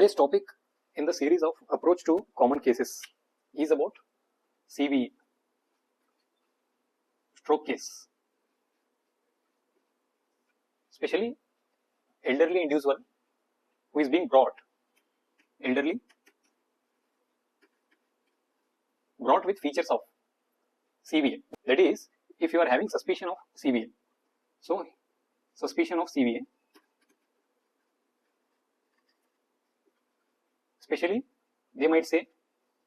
Today's topic in the series of approach to common cases is about CVA, stroke case, especially elderly individual who is being brought with features of CVA. That is, if you are having suspicion of CVA, so suspicion of CVA, especially they might say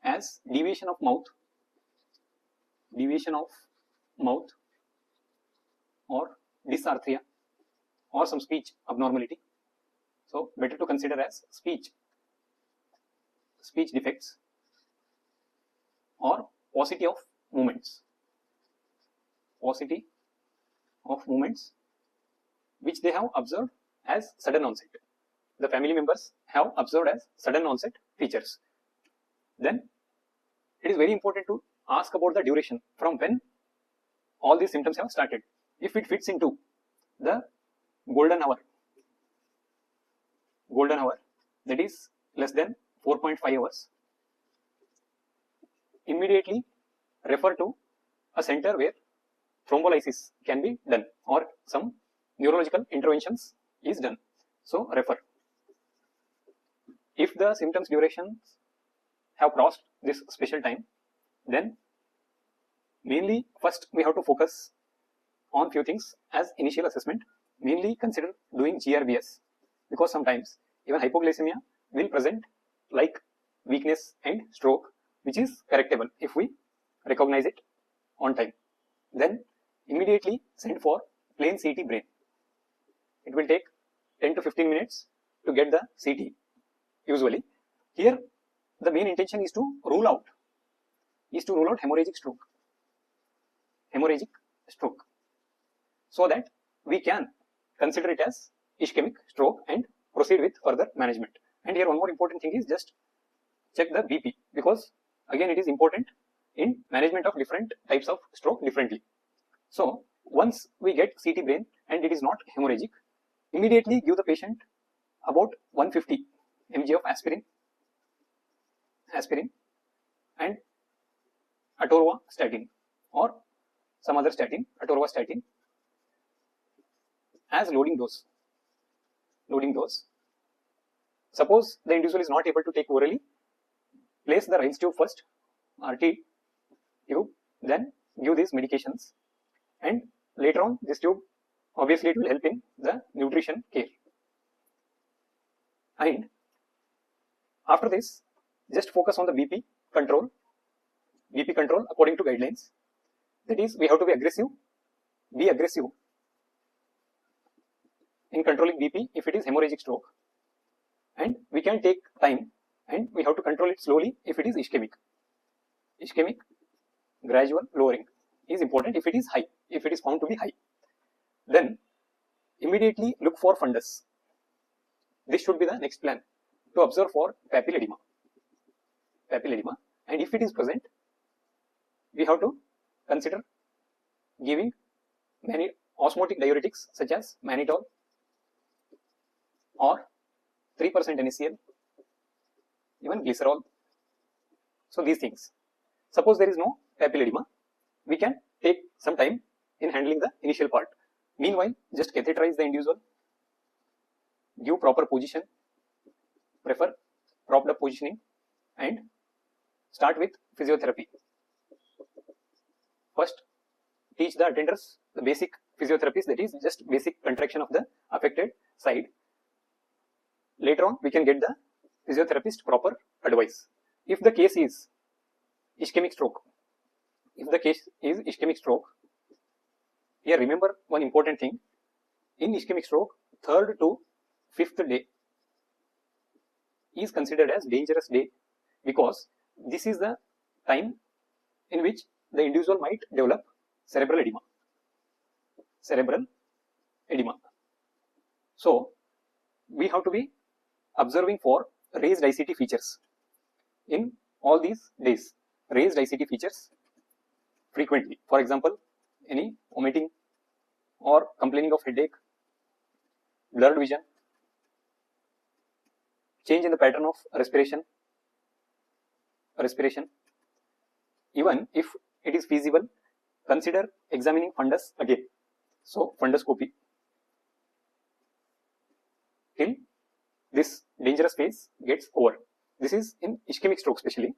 as deviation of mouth or dysarthria or some speech abnormality. So better to consider as speech defects or paucity of movements which they have observed as sudden onset. The family members have observed as sudden onset features. Then it is very important to ask about the duration from when all these symptoms have started. If it fits into the golden hour, that is less than 4.5 hours, immediately refer to a center where thrombolysis can be done or some neurological interventions is done. So refer. If the symptoms durations have crossed this special time, then mainly first we have to focus on few things as initial assessment. Mainly consider doing GRBS, because sometimes even hypoglycemia will present like weakness and stroke, which is correctable if we recognize it on time. Then immediately send for plain CT brain. It will take 10 to 15 minutes to get the CT. Usually here the main intention is to rule out hemorrhagic stroke, so that we can consider it as ischemic stroke and proceed with further management. And here one more important thing is just check the BP, because again it is important in management of different types of stroke differently. So once we get CT brain and it is not hemorrhagic, immediately give the patient about 150 mg of aspirin and atorvastatin or some other statin, atorvastatin, as loading dose. Suppose the individual is not able to take orally, place the Rein's tube first, RT tube, then give these medications, and later on this tube obviously it will help in the nutrition care. And after this, just focus on the BP control according to guidelines. That is, we have to be aggressive in controlling BP if it is hemorrhagic stroke, and we can take time and we have to control it slowly if it is ischemic. Gradual lowering is important if it is high, if it is found to be high. Then immediately look for fundus. This should be the next plan, to observe for papilledema, and if it is present, we have to consider giving many osmotic diuretics such as mannitol or 3% NaCl, even glycerol. So these things. Suppose there is no papilledema, we can take some time in handling the initial part. Meanwhile, just catheterize the individual, give proper position, prefer propped up positioning, and start with physiotherapy. First, teach the attenders the basic physiotherapies, that is just basic contraction of the affected side. Later on, we can get the physiotherapist proper advice. If the case is ischemic stroke, here remember one important thing. In ischemic stroke, 3rd to 5th day is considered as dangerous day, because this is the time in which the individual might develop cerebral edema. So we have to be observing for raised ICT features in all these days. Raised ICT features frequently. For example, any vomiting or complaining of headache, blurred vision, change in the pattern of respiration. Even if it is feasible, consider examining fundus again. So funduscopy till this dangerous phase gets over. This is in ischemic stroke especially.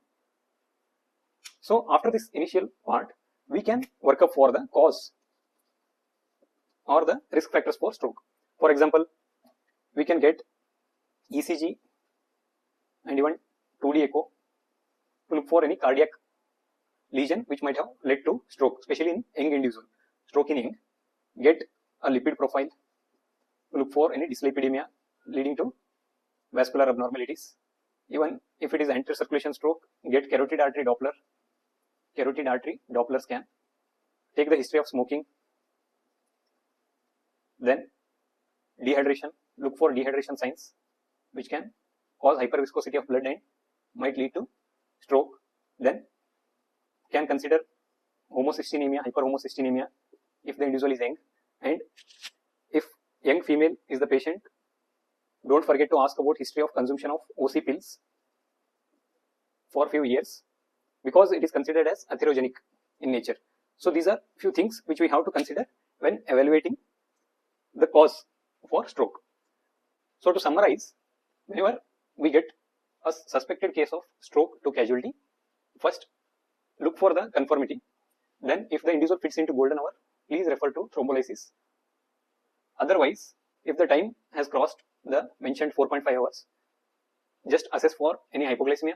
So after this initial part, we can work up for the cause or the risk factors for stroke. For example, we can get ECG and even 2D echo to look for any cardiac lesion which might have led to stroke, especially in young individual. Stroke in young. Get a lipid profile to look for any dyslipidemia leading to vascular abnormalities. Even if it is anterior circulation stroke, get carotid artery Doppler scan. Take the history of smoking. Then dehydration. Look for dehydration signs which can cause hyperviscosity of blood and might lead to stroke. Then can consider homocystinemia, hyperhomocystinemia if the individual is young, and if young female is the patient, don't forget to ask about history of consumption of OC pills for few years, because it is considered as atherogenic in nature. So these are few things which we have to consider when evaluating the cause for stroke. So to summarize, whenever we get a suspected case of stroke to casualty, first look for the conformity. Then if the individual fits into golden hour, please refer to thrombolysis. Otherwise, if the time has crossed the mentioned 4.5 hours, just assess for any hypoglycemia,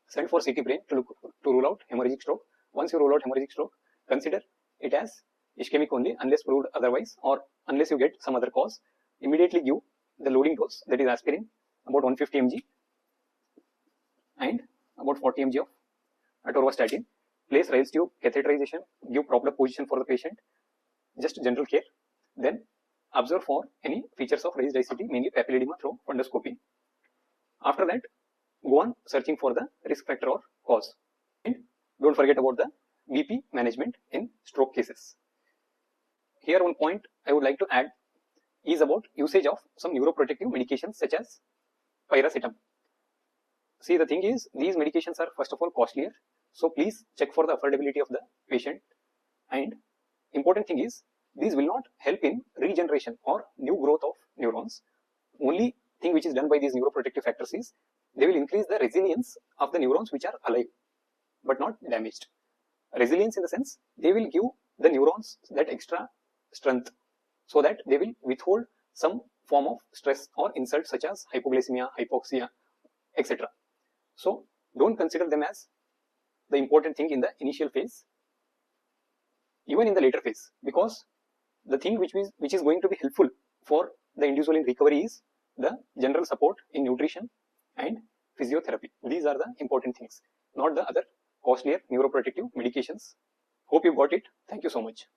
send for CT brain to rule out hemorrhagic stroke. Once you rule out hemorrhagic stroke, consider it as ischemic only unless proved otherwise, or unless you get some other cause. Immediately give the loading dose, that is aspirin, about 150 mg and about 40 mg of atorvastatin. Place rails tube catheterization, give proper position for the patient, just general care. Then observe for any features of raised ICT, mainly papilledema through funduscopy. After that, go on searching for the risk factor or cause. And don't forget about the BP management in stroke cases. Here one point I would like to add is about usage of some neuroprotective medications such as pyracetam. See, the thing is, these medications are first of all costlier, so please check for the affordability of the patient. And important thing is, these will not help in regeneration or new growth of neurons. Only thing which is done by these neuroprotective factors is they will increase the resilience of the neurons which are alive but not damaged. Resilience in the sense, they will give the neurons that extra strength so that they will withhold some form of stress or insult such as hypoglycemia, hypoxia, etc. So don't consider them as the important thing in the initial phase, even in the later phase, because the thing which is going to be helpful for the individual in recovery is the general support in nutrition and physiotherapy. These are the important things, not the other costlier neuroprotective medications. Hope you got it. Thank you so much.